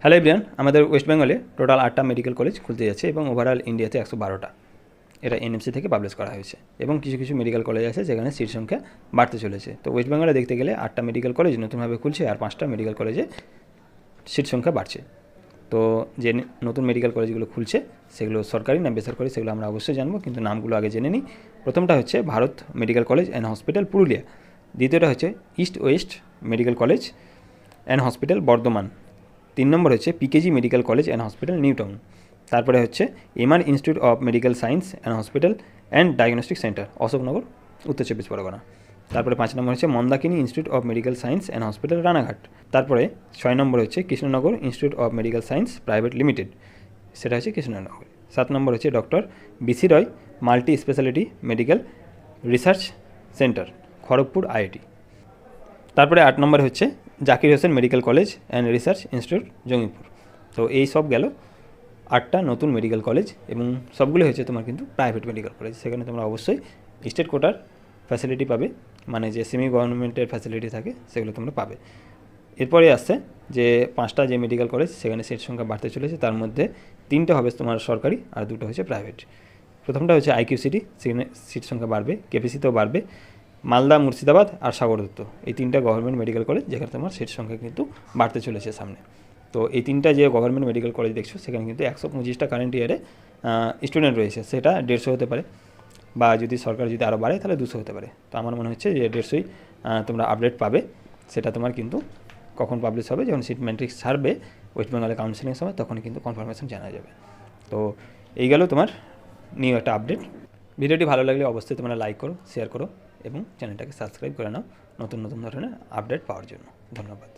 Hello everyone, আমাদের West বেঙ্গলে total 8টা medical college খুলতে যাচ্ছে এবং ওভারঅল ইন্ডিয়াতে 112টা। এটা এনএমসি থেকে পাবলিশ করা হয়েছে এবং কিছু কিছু মেডিকেল কলেজ আছে যেখানে সিট সংখ্যা বাড়তে চলেছে। তো ওয়েস্ট বেঙ্গলে দেখতে গেলে 8টা মেডিকেল কলেজ নতুনভাবে খুলছে আর 5টা মেডিকেল কলেজে সিট সংখ্যা বাড়ছে। তো যে নতুন মেডিকেল কলেজগুলো খুলছে সেগুলো সরকারি না বেসরকারি সেগুলো আমরা অবশ্যই জানবো, কিন্তু নামগুলো আগে জেনে নিই। প্রথমটা হচ্ছে Bharat medical college and hospital Purulia, দ্বিতীয়টা হচ্ছে east West medical college and hospital Bardhaman, 3 নম্বর হচ্ছে PKG medical college and hospital new town, তারপরে হচ্ছে MR institute of medical science and hospital and diagnostic centre Ashoknagar, উত্তর চব্বিশ পরগনা। তারপরে 5 নম্বর হচ্ছে Mandakini institute of medical science and hospital Ranaghat. তারপরে 6 নম্বর হচ্ছে Krishnanagar institute of medical science private limited, সেটা হচ্ছে কৃষ্ণনগর। 7 নম্বর হচ্ছে doctor BC Roy multi speciality medical research centre Kharagpur IIT. তারপরে 8 নম্বর হচ্ছে Zakir Hossain medical college and research institute Jangipur. তো এই সব গেল 8টা নতুন মেডিকেল কলেজ এবং সবগুলো হচ্ছে তোমার কিন্তু প্রাইভেট মেডিকেল কলেজ। সেখানে তোমরা অবশ্যই স্টেট কোটার ফ্যাসিলিটি পাবে, মানে যে সেমি গভর্নমেন্টের ফ্যাসিলিটি থাকে সেগুলো তোমরা পাবে। এরপরে আসছে যে 5টা যে মেডিকেল কলেজ সেখানে সিট সংখ্যা বাড়তে চলেছে, তার মধ্যে 3টে হবে তোমার সরকারি আর 2টো হচ্ছে প্রাইভেট। প্রথমটা হচ্ছে আইকিউ সিটি, সেখানে সিট সংখ্যা বাড়বে, কেপিসিতেও বাড়বে। মালদা, মুর্শিদাবাদ আর সাগরদত্ত, এই 3টা গভর্নমেন্ট মেডিকেল কলেজ যেখানে তোমার সিট সংখ্যা কিন্তু বাড়তে চলেছে সামনে। তো এই 3টা যে গভর্নমেন্ট মেডিকেল কলেজ দেখছো সেখানে কিন্তু 125টা কারেন্ট ইয়ারে স্টুডেন্ট রয়েছে, সেটা 150 হতে পারে, বা যদি সরকার যদি আরও বাড়ে তাহলে 200 হতে পারে। তো আমার মনে হচ্ছে যে 150ই তোমরা আপডেট পাবে। সেটা তোমার কিন্তু কখন পাবলিশ হবে, যখন সিট ম্যাট্রিক্স ছাড়বে ওয়েস্ট বেঙ্গলে কাউন্সিলিং সময়, তখন কিন্তু কনফার্মেশন জানা যাবে। তো এই গেল তোমার নিউ একটা আপডেট। ভিডিওটি ভালো লাগলে অবশ্যই তোমরা লাইক করো, শেয়ার করো এবং চ্যানেলটাকে সাবস্ক্রাইব করে নাও নতুন নতুন ধরনের আপডেট পাওয়ার জন্য। ধন্যবাদ।